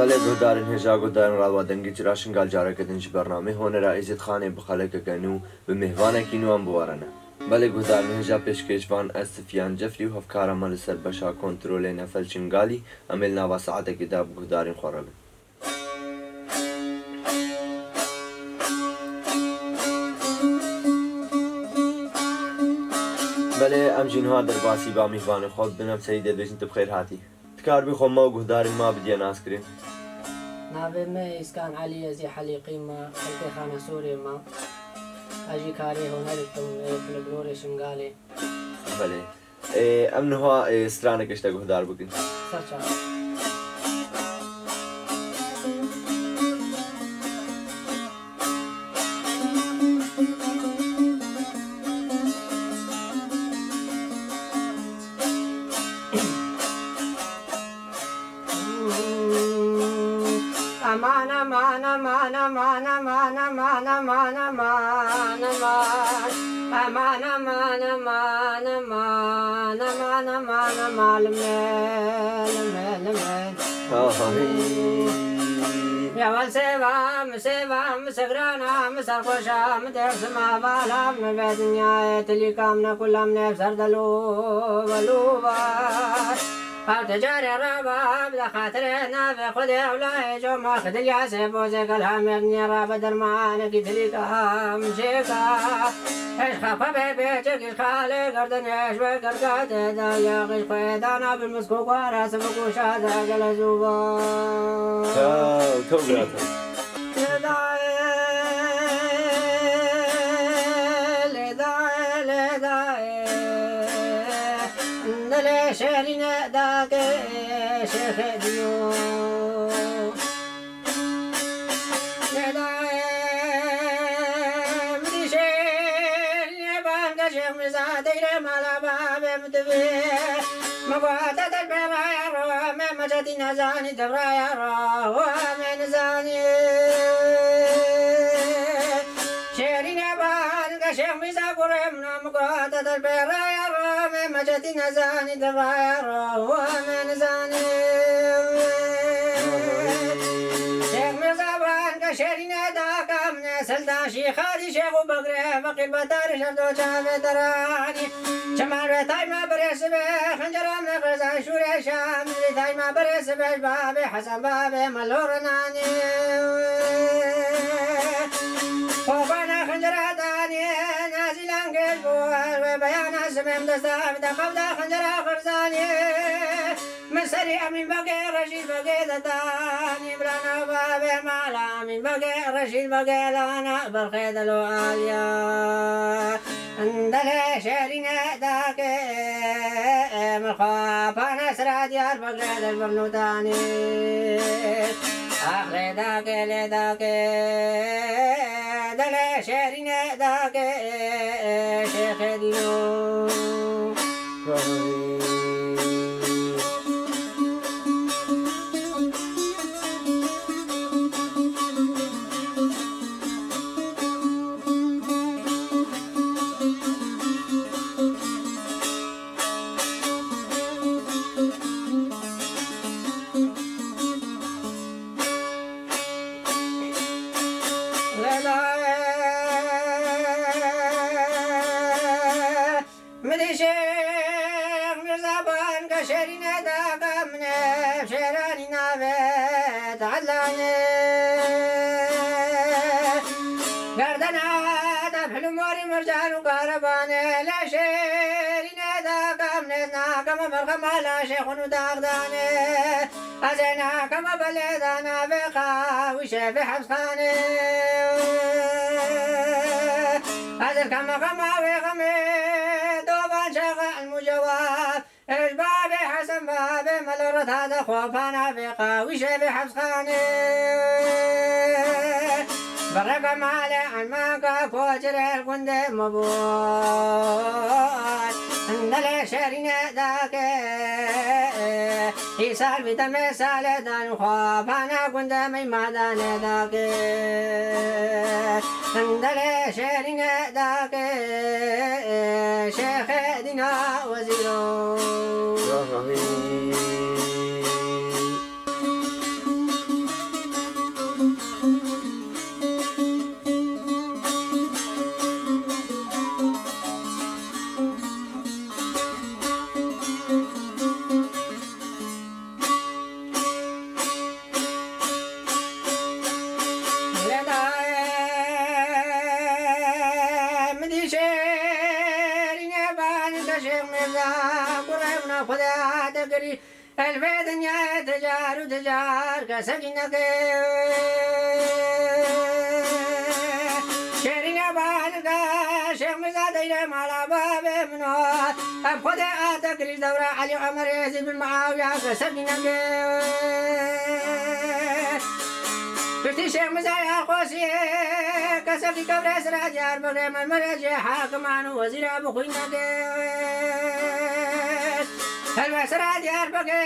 بله گودارن هجا گودارن رالوا دنگی جراشن گال جاره کدنج برنامه هونه را ایزید خانه بخاله که کنو به مهوانه کینو هم بوارنه بله گودارن هجا پیشکشوان استفیان جفری و هفکارا مال سر بشا کنترول نفل چنگالی عمل نوا ساعته کتاب گودارن خورابه بله ام جنها در باسی با مهوان خود بنام سیده دوشن تبخیر هاتی تکار بی خو ما گودارن ما بدیا ناس کریم نابي ما إسكان علي زي حليقي ما خلقي خانة سوري ما أجي كاري هون هلتم في البلوري شنغالي بله امنها سترانه کشته گودار بکن سرچا aman aman aman aman aman aman aman aman aman aman aman aman aman aman aman aman يا والسيبا مسيبا مسكرانا مسرقوشا مدرس ما بالا من الدنيا تلي كامنا كلها من بسردلو ولوبا تجاري الرباب دخاترنا في خذي ولا جو ما خذ الياسف وزيك الهم يبني راب درمانك تليكا مشيكا ايش خافا بيبيتك الخالي قردن ايش بقرقات يا غيش قيدانا بالمسكوك وراس بقوشا ذاك الزوبا تو شيرين داك شيخ ديو مدي شيرين بانك شيخ مزادير مالا باب مدبي مقواتة البرايا رو من مجدي نزاني دبرايا رو ومن زاني شيرين بانك شيخ مزاقر من مقواتة البرايا مجتي نزاني دباير ومن زاني شيخ مرزابان كشرين داك من سلطان شيخادي شيخ بقري فقير بطار شردو شامي دراني شمال بيتاي ما بريس بي خنجر من غرزان شوري شام بيتاي ما بريس بي بابي حسن بابي ملورناني وقانا خنجر داني نازلان قلبوال وبيانا سميم دستاف دقبدا خنجر خرزاني مسري من بقي رشيد بقي دتاني برانا بابي مالا من بقي رشيد بقي لانا بالخيد الواليا اندلي شيرين داك مخافانا سراد يار بقي البرنوتاني اخلي داك لداك دلي شيرين داك شيخ دينو مدي شيخ مرزابان كشرين داك من شيراني نابت علاني قردنا تفحل موري مرجان وقارباني لا شيرين داك من ناكم برخم لا شيخ وداغداني أزينا كما بلدانا بخا وشيف حبسخاني أزل كما وغمي المجواب إجبابي حسن بابي ملورت هذا خوفانا في قاوي شبي حبسخاني برق مالي عن ماكا كوتر الكند مبول اندلي شرين ذاك يسال بتم سال دان خوفانا كند مي دان ذاك اندلي شرين ذاك شيخ دينا وزيرو تقري الف دنيا تجار وتجار كسكنك شيرين بالك شيخ مزادي مالا باب منوات أبخذ تقري دورة علي عمر يزيد بالمعاوية كسكنك بشتي شيخ مزايا خوشي كسبي كبر سراج يار بغي من مرجي حاكمان وزير ابو خوينك هل سراج يار بغي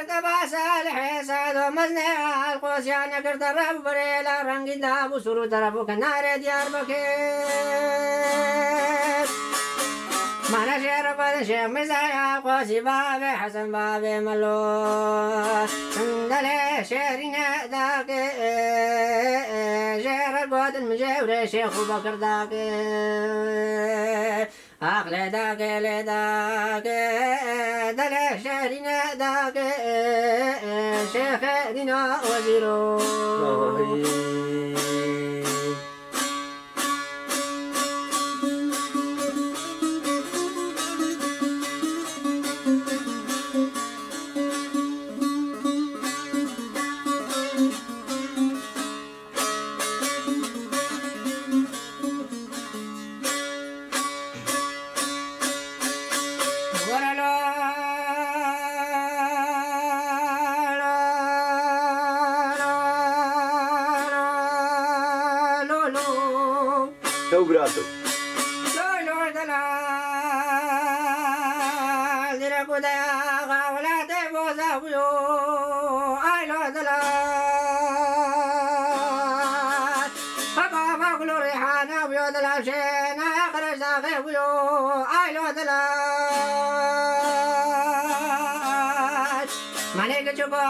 تبا صالح سعد ومزني القوسيان كرت الرب بريلا رنگ دابو سرو طرفو كنار ديار بغي مانا شير بد شيخ مزايا قوسي بابي حسن بابي ملو دلي شيرين داك شير القود المجاور شيخ بكر داك أخلي داك لداك دلي شيرين داك شيخ دينا وزيرو براتو لولو دلال دركو ديا غاولا تبوزا بيو ايلو دلال فقا فقلو ريحانا بيو دلال شينا يخرج داخل بيو ايلو دلال مانيك چوكا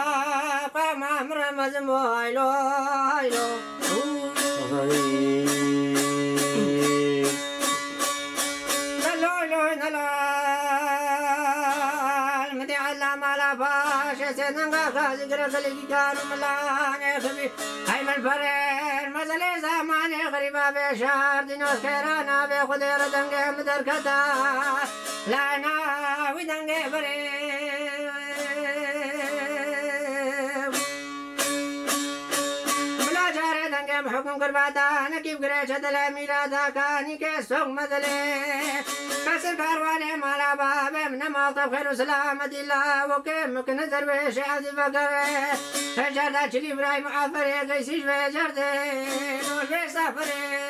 قاما مرمزمو ايلو ايلو سيدنا غازي قرقلي كانوا ملاني خبي هاي من فرين مزلي زماني غريبة بشار دينوس كيرانا بخدير دنگي مدركتا لانا ودنگي فرين ملا جاري دنگي بحكم قرباتا نكيب قريشة دلي ميلادا كاني كيسوق مدلي كسر كارواني مالا بابي من مالطب خير وسلامة الله وكيم ممكن درويش عبد بقري فجردا شلي برايم عفري قيسيش فجردي نور في سفري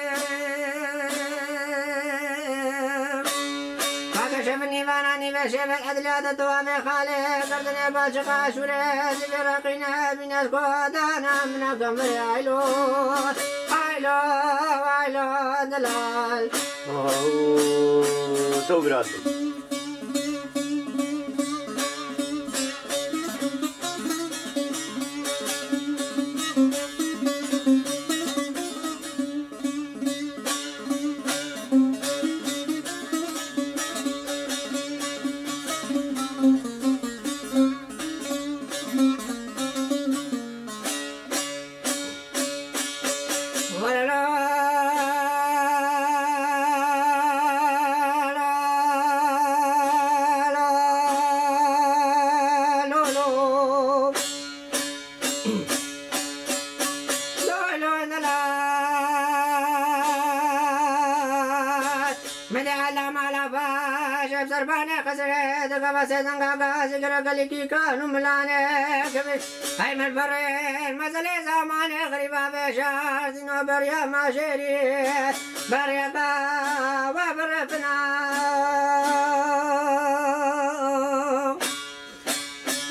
فاكشفني باناني بشيف العدلات الدوامي خالي قردني بالشقا شوري ذكر رقينا بناس قودانا من قمري عيلو عيلو عيلو دلال تو براتو سربانه خسره دغه سيدنا غازي قرقلي كي كانوا ملانه كبي هاي من فرين مزلي زمانه غريبه بشار دينو بريا ما شيري بريا با وبرفنا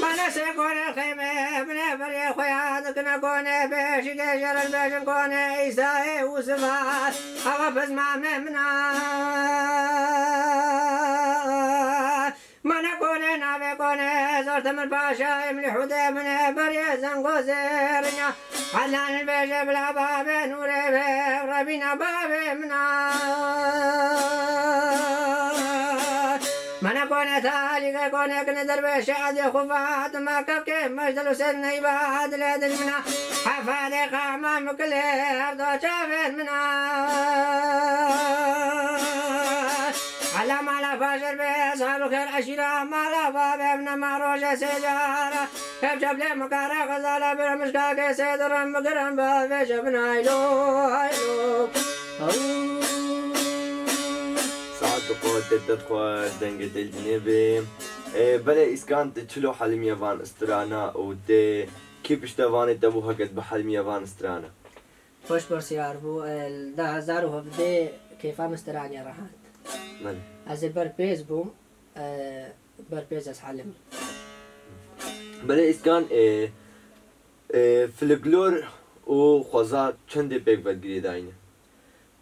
ما نسيكون الخيمه من بريا خويا كنا كونه بيش جر البيش كونه عيسى وسفات أغفز ما منا زرت من باشا من حدا من بريا زنقو زيرنا علان البيش بلا باب نوري ربينا باب منا من كون تالي كون كن دربيش عاد خفات ما كبك مجدل سن بعد لدن منا حفاد قام مكل ارض شافن منا على مالا فاجر بأصحاب الخير عشيرة مالا فابن ما روجة سيجارة كيف جبل مكارة غزالة بالمشكاة سيد رم قرم بافش ابن هايلو ساعات قوة تدخل دنجة الجنبي بلا إسكان تشلو حلم يفان استرانا ودي كيف اشتواني تبوها قد بحلم يفان استرانا خوش برسيار بو ده هزار وهفدي كيفا مستراني راحت من از برپیز بوم برپیز از حلم بلا إسكان فلقلور وخوزات چند بيك بدقري داينه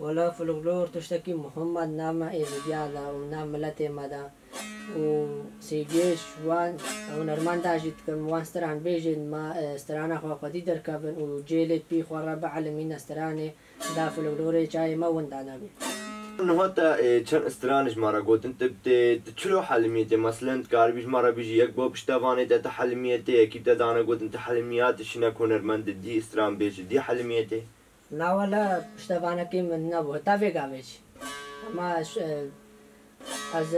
ولا فلقلور تشتكي محمد نام إزديادا ونام ملتي مدا وسيجيش وان ونرمان داجت كم وان ستران بيجن ما سترانا خوا قدي دركبن وجيلت بي خوا ربع علمين ستراني دا فلقلوري جاي ما وندانا بي انه حتى چن استرانش مرة قلت انت بتشلو حلميتي مثلا تقاربيش مرة بيجي يك بو بشتافاني تا حلميتي كيف تدانا قلت انت حلميات شنا كونر من دي استران بيجي دي حلميتي لا ولا بشتافانا كي من نبو تافيقا بيجي اما از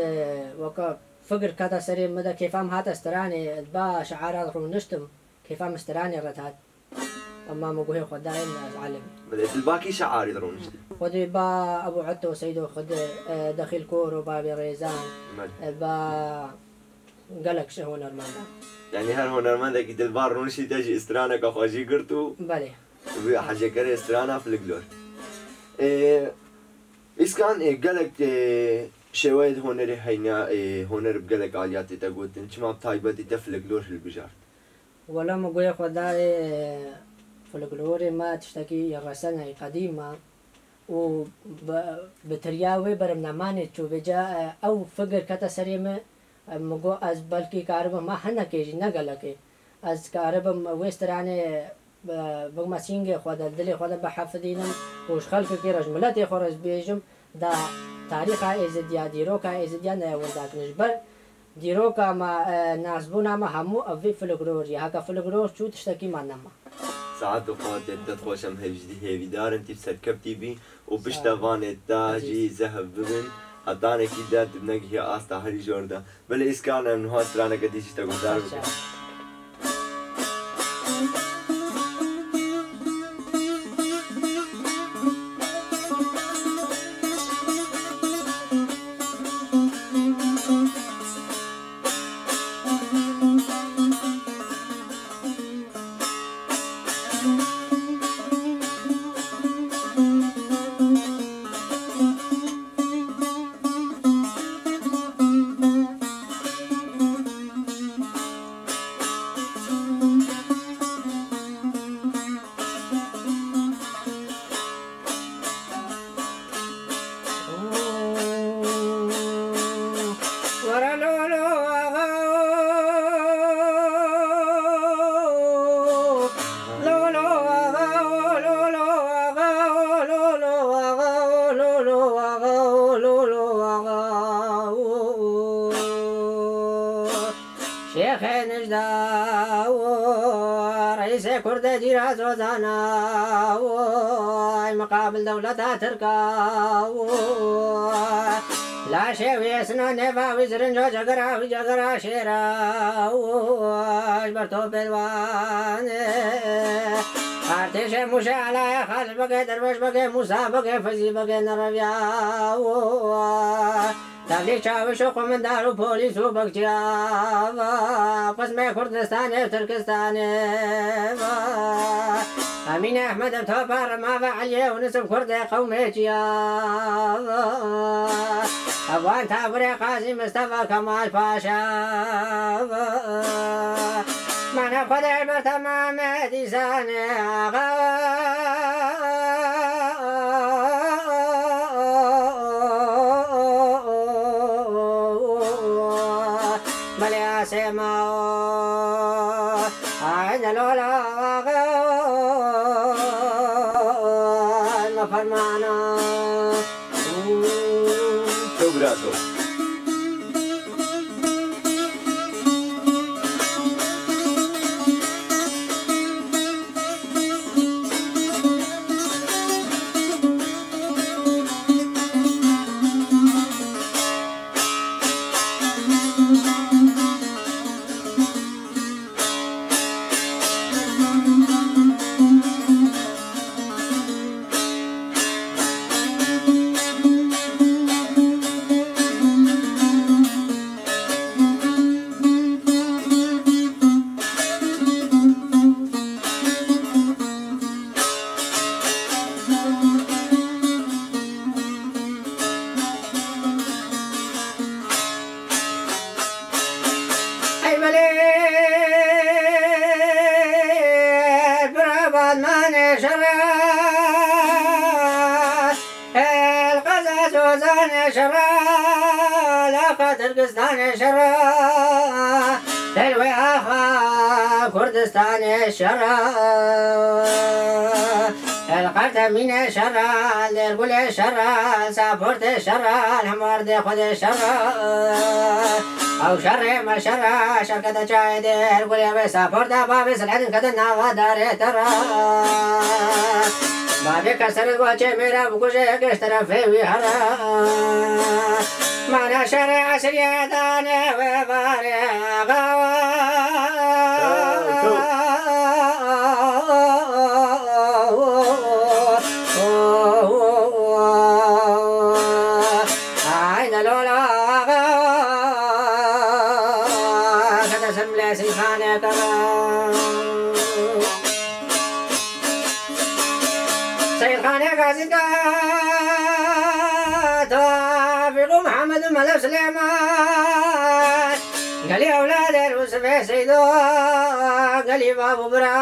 وكا فقر كاتا سري مدى كيفام هات استراني با شعارات رو نشتم كيفام استراني رتات اما مقوهي خداين علم بدأت الباقي شعاري درون جدي خدي با ابو عتو وسيدو خد دخيل كور وبابي ريزان با قلق شهو نرمان يعني هل هو نرمان ذاك البار رونشي تجي استرانا كخواجي قرتو بله حاجة كره استرانا في الجلور إسكان قلق شواهد هنري هينا هنر بقلق عالياتي تقول انت ما بتايبتي تفلق لور البجار ولا مقوي خداي فلقلوري ما تشتكي الرسالة قديمة وبترياوي برمناماني تشو بجا او فقر كتا سريمة مقو از بلكي كاربا ما حنا كيجي نقلكي از كاربا ويستراني بغماسينجي خدا الدلي خدا بحفظينم وش خلق كي رجملاتي خرج بيجم دا تاريخ ازديا ديروكا ازديا نيونداك نجبر ديروكا ما ناسبونا ما همو افي فلقلوري هكا فلقلور شو تشتكي ما نما ساعات وقت تدخوشم هجدي هيفي دار انتي بسركبتي بي وبشتافان التاجي ذهب ببن حطاني كي دار تبنك هي آستا هري جوردا بل إسكان من هو استرانا قديش تقول دار بكم كرد جيرا زوزانا مقابل دولة تركا لا شيء سنا نفا وزرن جو جغرا شيرا برتو بلوان ارتش مشعلة خالد بقى دربش بقى موسى بقى فزي بقى نربيا تبلیغ چاوشو قمندار و پولیس و بکچیا قسم کردستان و ترکستان امین احمد تو بار ما و علی و نسب کرد قوم چیا افغان تابر قاسم مصطفى کمال پاشا من خود بر تمام دیسان آقا سماء عين الولا ما فرمانا شكرا زمان شرا القزاز وزان شرا لا تركستان شرا تلوي آخا كردستان شرا القرتمين شرا القول شرا سافرت شرا الحمار خود شرا او شر ما شرا شركة شاهد القول يا سافرت بابي سلعين كدنا ودار ترى بابي كسر وجه میرا بکوشه کشتر فیوی هرا من شرع شریعتان و بارغا عين لولا كتسم لي سيخاني كرام سيخاني قاسد توافق محمد ملك سليمان قال لي أولاد الوسف سيدو قال لي بابو برا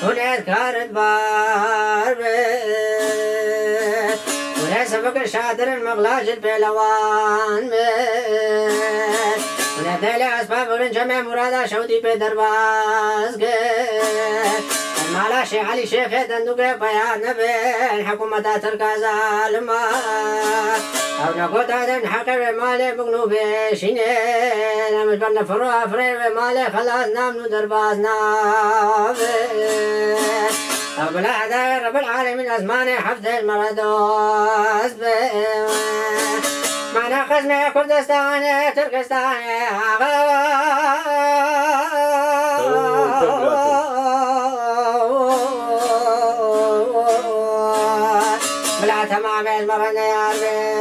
هنا كانت باربي هنا سبق الشاطر المغلاج البيلوان هنا تالي أسباب ونجمع مرادة شودي بدرباز مالا شيخ علي شيخ دندوق بيان بين حكومة تركا ظالمة أو نقول هذا حقر مالي بقنو بشينين مش بنا فروا فري مالي خلاص نام ندربازنا أو بلا هذا رب العالمين أزماني حفظ المردوس معنا قسمي كردستاني تركستاني بلا تمام المرن يا ربي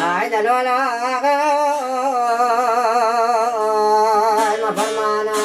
عيد الولا ما فرمانا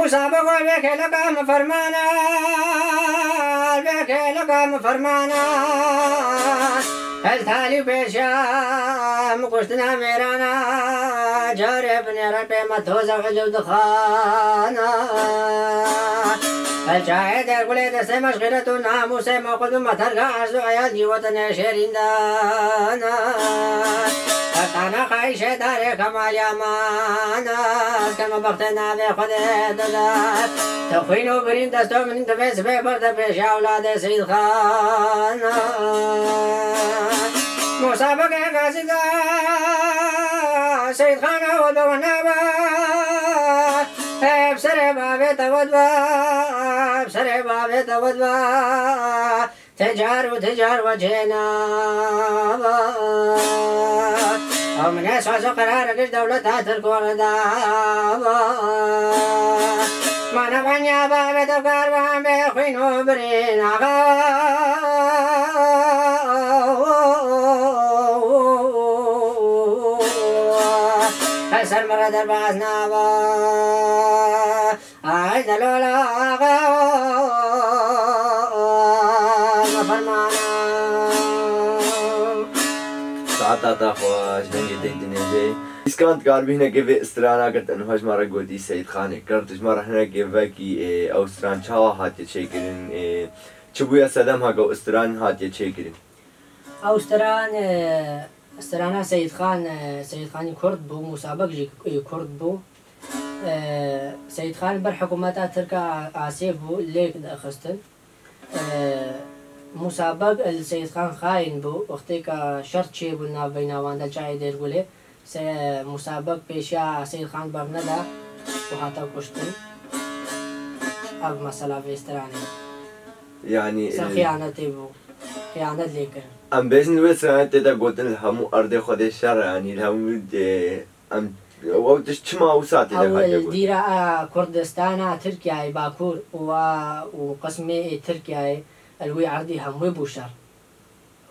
مسابقة بك لقام فرمانا بك لقام فرمانا التالي بشام قشتنا ميرانا جارب نربي متوزع جود خانا الشاهد يقول دسي مشغلة ناموس موقد مترقى عزو عيال جيوتنا شيرين دانا أنا خايشة داري كمال يامانا كما بختنا في خده دلار تخوينو برين دستو من تفيس في برد بيش أولاد سيد خانا مسابقة قاسدة سيد خانا ودونابا بسر بابي تودبا بسر بابي تودبا تجار وجهنا ومن أساس قرارك دولتها تركون دابا ما نبغي يا بابي تفكر بهم بيخوينو برين هسر مرد الباسنا با عيد لولا ساعتا خواش ننجي ديدني بي اسكانت قاربينا كيف استرانا قلت انه هاش مرة قودي سيد خاني قررتش مرة هنا كيف كي او استران شاوا هاتي تشيكرين چبويا سدم هاقو استران هاتي تشيكرين او استرانا سيد خان كرد بو مسابق جي كرد بو سيد خان بر حكومتا تركا عسيف بو ليك اخستن مسابق السيد خان خاين بو وقتی که شرط چی بود ناو بیناوان دل چای دیر گوله مسابق پیشیا سيد خان برندا وهاتا كشتن اب مسألة بيستراني يعني سر خيانتي بو خيانت ليكن ام بيزن وسران تدا قوتن الهمو أرض خود الشر يعني الهمو ام وقتش تشما وساتي أول ديرا كردستان تركيا باكور وقسمي تركيا الوي عرضي هموي بوشر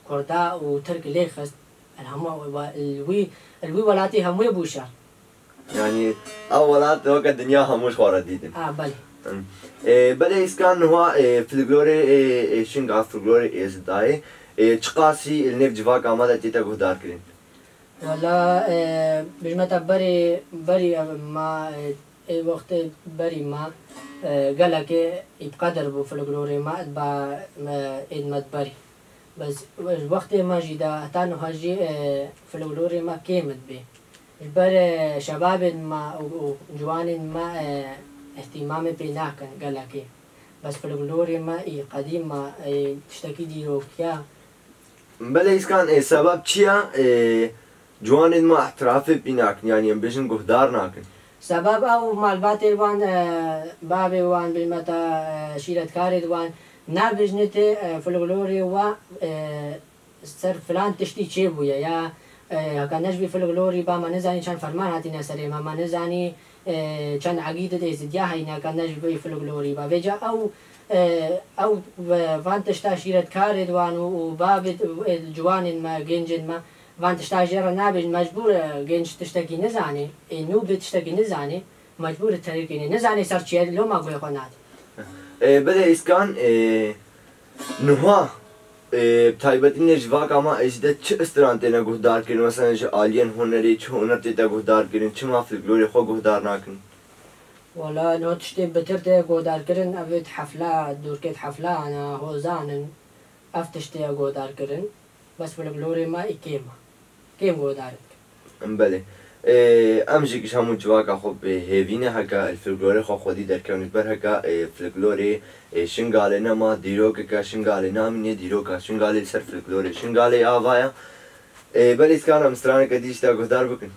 كردا وترك ليخست الهمو الوي ولاتي هموي بوشر يعني أولات وقت الدنيا هموش وارديدن بلي بله إسكان هو في الجلوري شنغا في الجلوري إزداي تقاسي النف جواك عمالة تيتا قدار كرين والله بجمتا بري ما وقت بري ما قالك يبقدر بو في الجلوري ما اتبا ادمت بري بس وقت ما جدا تانو هجي في الجلوري ما كيمت بي البر شباب ما وجوان ما اهتمام بيناك قالك بس في الجلوري ما قديم ما تشتكي ديرو كيا بله إسكان سبب چيا جوان ما احتراف بيناك يعني بيجن قهدار ناكن سبب او مالبات وان بابي وان بالمتا شيلت كارد وان نابجنت في الجلوري و سر فلان تشتي تشيبويا يا كان نجبي في الجلوري با ما نزاني كان فرمان هاتينا سري ما نزاني كان عقيدة ديزديا هينا كان نجبي في الجلوري با بيجا او فان تشتا شيلت كارد وان وباب الجوان ما جنجن ما وان تشتاجر نابج مجبور جنج تشتكي نزاني انو بتشتكي نزاني مجبور تريكيني نزاني سرچي لو ما قوي قنات بله إسكان نوها بتايبتين نجواك اما اجده چه استران تينا قهدار كرين مثلا جو آلين هنري چه هنر تيتا قهدار كرين چه ما في الجلوري خو قهدار ناكن والله لو تشتي بترتي قهدار كرين ابيت حفلة دوركيت حفلة انا هوزانن افتشتي قهدار كرين بس في الجلوري ما كيم قهدارك بله امجي كش همون جواكا خب هيفينه هكا الفلكلوري خو خودي دركونيت بر هكا فلكلوري شنغالي نما ديروكا كا شنغالي نامني ديروكا شنغالي سر فلكلوري شنغالي آوايا بل إسكان مسترانه كديش تا قهدار بكن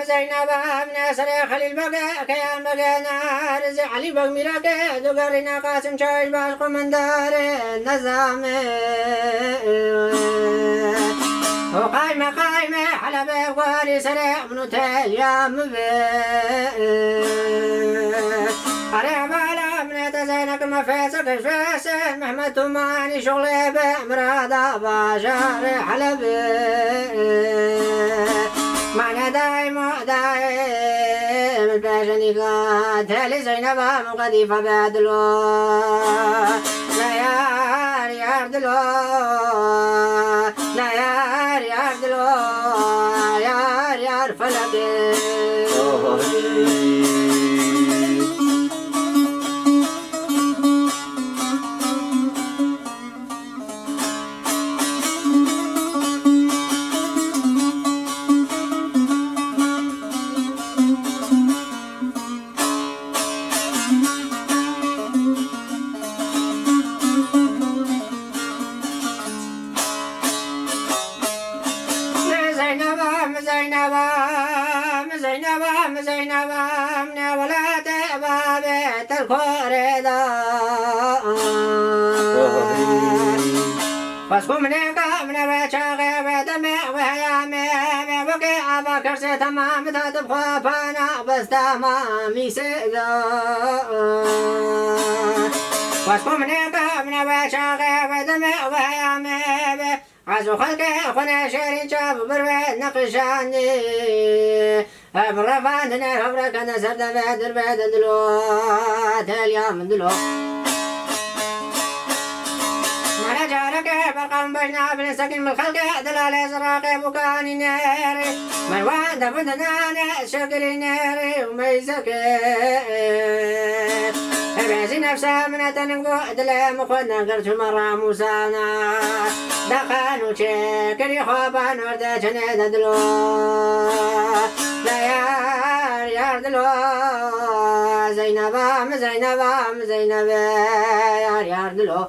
زينبا من سري خليل بقى كيان بقى نار علي بقى ميراقى دوغرنا قاسم شايش باشق من دار النظام وقايمة حلبة وقالي سري ابن تليام قريب على من تزينك المفاسق الفاس محمد تماني شغلي بامراض باشار حلبة معنا دايم الباشني قاتل زينبا مقديفة بعدلو لا يار دلو لا يار دلو يار فلقي زينبا من ولاد بابي الكوريدا فاسكو منيقا من بيشاغي بدمي وهيامي بقي أبا كرسي تمام تدبخوا فانا بس تمامي سيدا فاسكو منيقا من بيشاغي بدمي وهيامي عزو خلقي أخونا شيرين شاب برويد نقشاني برفانتنا خبرك أنا سرد البيت دلو تاليام دلو مانا جارك برقا دلام بجنا بن سكن من الخلق دلال زراقي بكاني نيري من وان دفدنا شكري نيري وميزك بيزي نفسها من تنقو دلي مخدنا قرش مرة موسانا دخانو شكري خوبان ورده جنيد دلو لا يار دلو زينبا زينبا يار دلو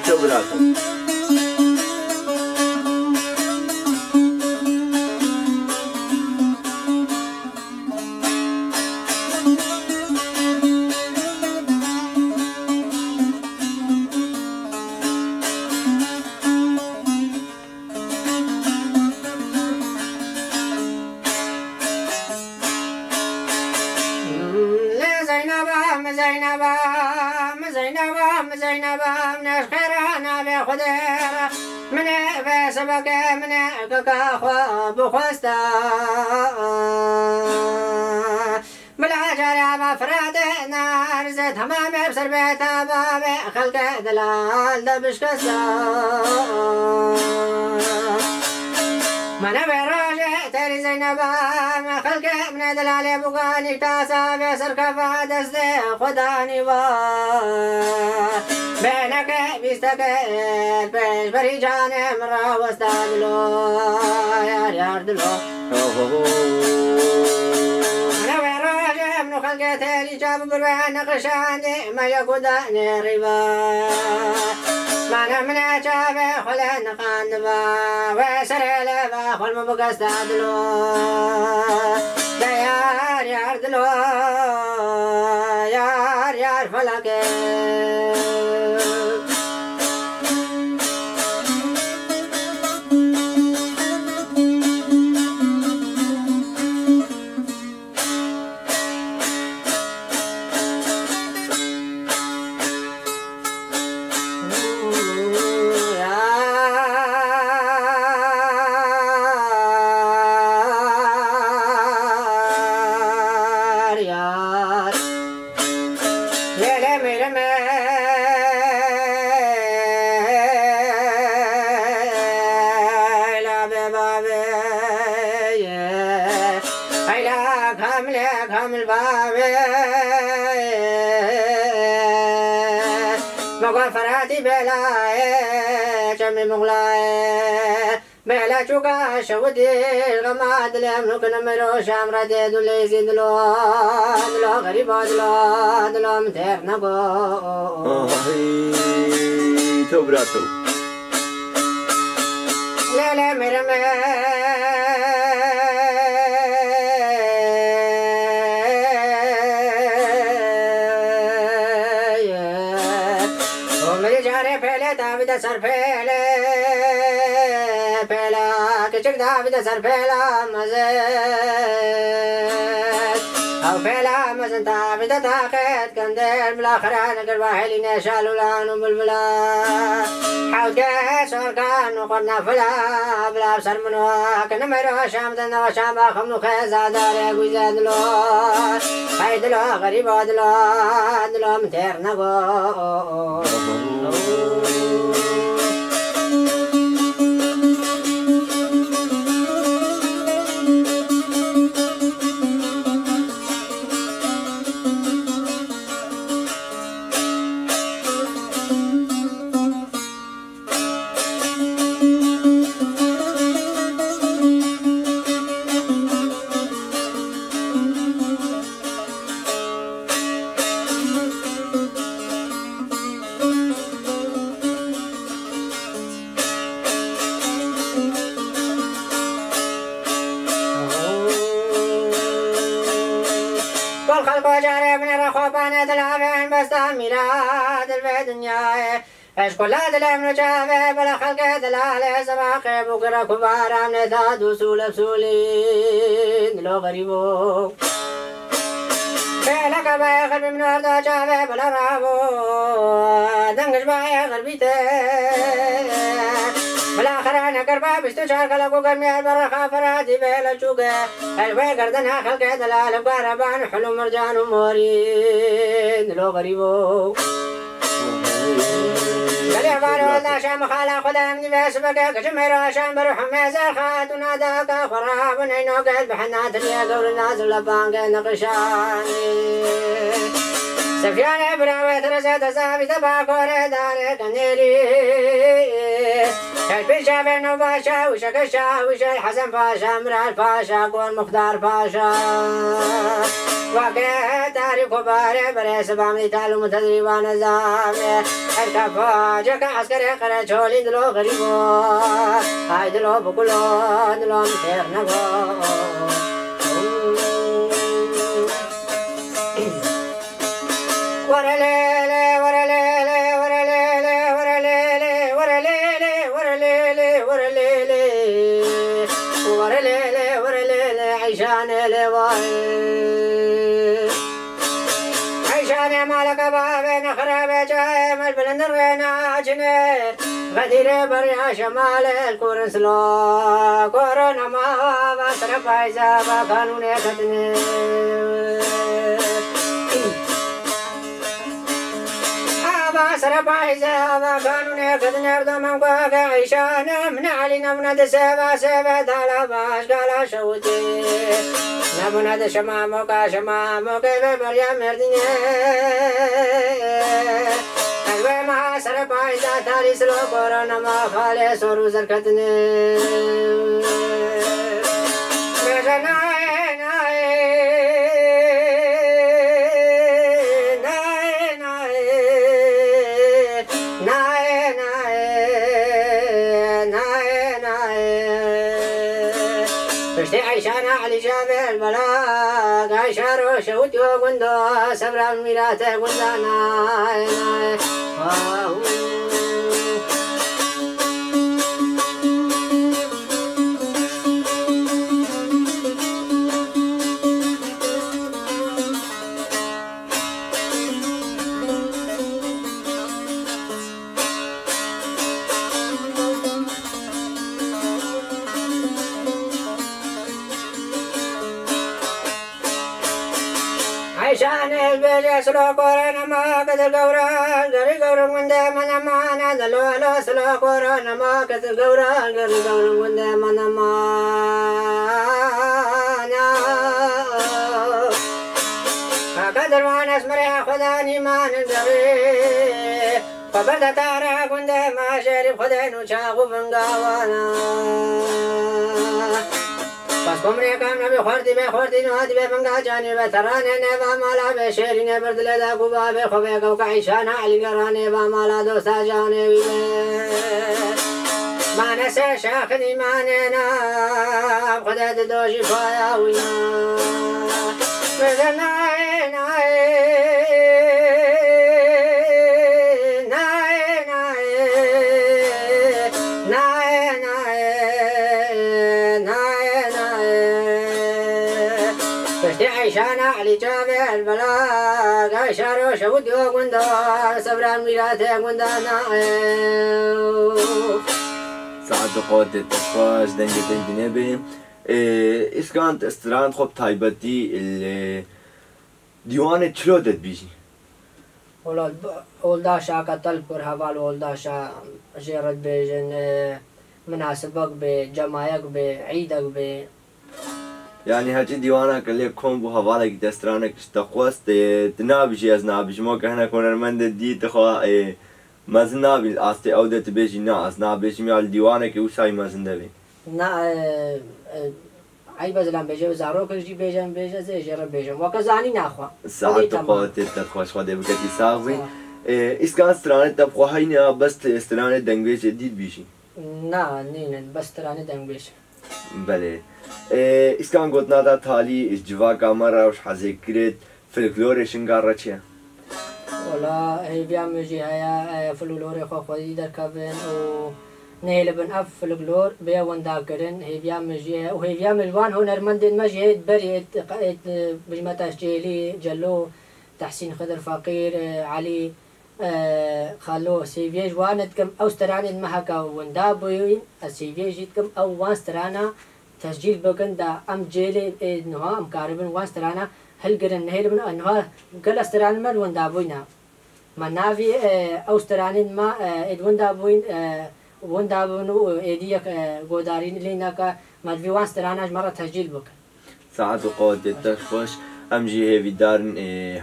çok rahat. زينبا من أشخرنا بخديرة من فسبك من كاخوا بخستا بالعجلة مفردنا رزت همام بسر بيتا باب خلق دلال دبشكستا من براجع تري زينبا من خلق من دلال بقاني تاسا بسر كفا دستي خداني بينك بيستقل بيش بري جاني مرة واستعملو يار دلو أنا براجع من خلق تالي جاب بربان نقشاندي ما يقوداني ريبا مانا من أجابي خلين قاندبا ويسري لبا خل مبقى استعدلو دا يار دلو يار فلكي فراتي بلاي جمي مغلاي بلا شوكا شودي غماد لم نكن مرو شام ردي دولي زيدلو دلو غريب دلو متير نبو تو براتو لا لا مرمي سر پهله پهلا کچک داوید سر پهلا مزه او پهلا مزن داوید تاقید کندر بالاخره نگر واحلی نشالو لانو بلبلا حاول که سرکان نقرنا فلا بلا بسر منو کنه میرو شام دن و شام باخم نو خیزاداره گویزه دلو های دلو غریب دلو متیر نگو اشكال دلم رجابه بلا خلق دلال زراقه بكره كبارام نداد وسول بسولين لو غريبو بلا كبا قلب من ورد جابه بلا رابو دنگش باي غربيته بلا خرانه قربا بيستشار كلكو قرمي برخا فرادي بلا شوقه الوي قردنها خلق دلال بقربان حلو مرجان ومورين لو غريبو قال والله شام خالا خدا من بس بقى كجمر شام بروح مزار خات وناداك خراب نينو قلب بحنات يا قول نازل لبانك نقشاني سفيان براوي ترزت زابي تباكور دار كنيلي البيشا بنو باشا وشكشا وش الحسن باشا مرال باشا قول مختار باشا وقت تاريخ باري بريس بامي تالو متدريبان زامي الكفاجك عسكري قرشولي دلو غريبو هاي دلو بكلو دلو متير نبو ورليلي ورليلي ورليلي ورليلي ورليلي ورليلي ورليلي ورليلي ورليلي عيشاني لواي عيشاني مالك بابي نخرب جاي مجبل نرينا جني غدير بريا شمال الكورن سلو كورونا ما بصرف عيزا بقانوني كتني سربا إذا كانوا كذنب دمم قاك عيشان من علينا من سبا سبا دالا باش قالا شوتي نبنا دشمامك شمامك ببريا مردني أيوة ما سربا إذا تالي سلو كورونا ما خالي سورو زركتني عيشانا علي شابه البلاغ عيشارو شوتيو قندو سبرا الميراته قندانا عيشان البيت سلو كورونا ما كتر قوران قري قورن وندا من ما ندلو سلو كورونا ما كتر قوران قري قورن وندا من ما قدر ما نسمر خداني ما ندري فبرد تارا وندا ما شرب خدانو شاغو بنقاوانا بس كمري كم نبي خورتي نهادي بفنقا جاني بتراني نبا مالا بشيري نبرد لدا قبا بخبي قوك عيشانا علي قراني بمالا دوستا جاني ما نسي شاخني ما نينا بخدت دوشي فايا وينا بذنائي نائي عيشانا علي جابه البلاغ عيشارو شوديو قندو سبران ميراته قندانا ساعت قوت التفاش دنجي نبي اسكانت استران خوب تايبتي ديوان تشلودت بيجي اولداشا قتل پر حوال اولداشا جيرت بيجن مناسبك بجمايك بعيدك ب يعني هاجي ديوانا كلي كون بو حوالك دسترانك اشتقوست تنابجي از نابج مو كهنا كونر من دي تخوا مزنابي استي اودت بيجي ناس نابج مال ديوانك وشاي مزندبي نا اي بزلان بيجي زاروك جي بيجن بيجي زي جرا بيجن وكزاني ناخوا ساعت قوت تخوش خدي بكتي ساوي اسكان استرانه تبخو هينا بس استرانه دنگويش جديد بيجي نا نين بس استرانه دنگويش بله اسکان گوتنا دا تالی اجوا کامرا وش حذکرت فلکلور شنگارا چیه؟ ولا هي بيعمل هيا فلكلور خو خدي دركبن و نيل بن اف فلكلور بيا ونداكرن هي بيعمل جي وهي بيعمل وان هنر مندن مجهد بريت بجمتاش جيلي جلو تحسين خضر فقير علي خالو سيفيج وانت كم او استران محكا وندابوين السيفيج كم او وان استرانا تسجيل بكن دا ام جيلي انها ام كاربن وان استرانا هل قرن نهيل من انها كل استران مر وندابوينا منافي أوسترالين ما إدوندا بوين وندا بنو إيديك جودارين لينك ما في واستراناج مرة تسجيل بك ساعات وقوت التخفش أمجي هي دارن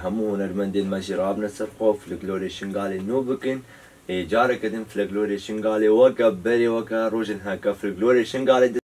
همو هنرمندين مجراب نسرقو فلكلوري شنغالي نوبكن جارك دين فلكلوري شنغالي وكا بري وكا روجن هكا فلكلوري شنغالي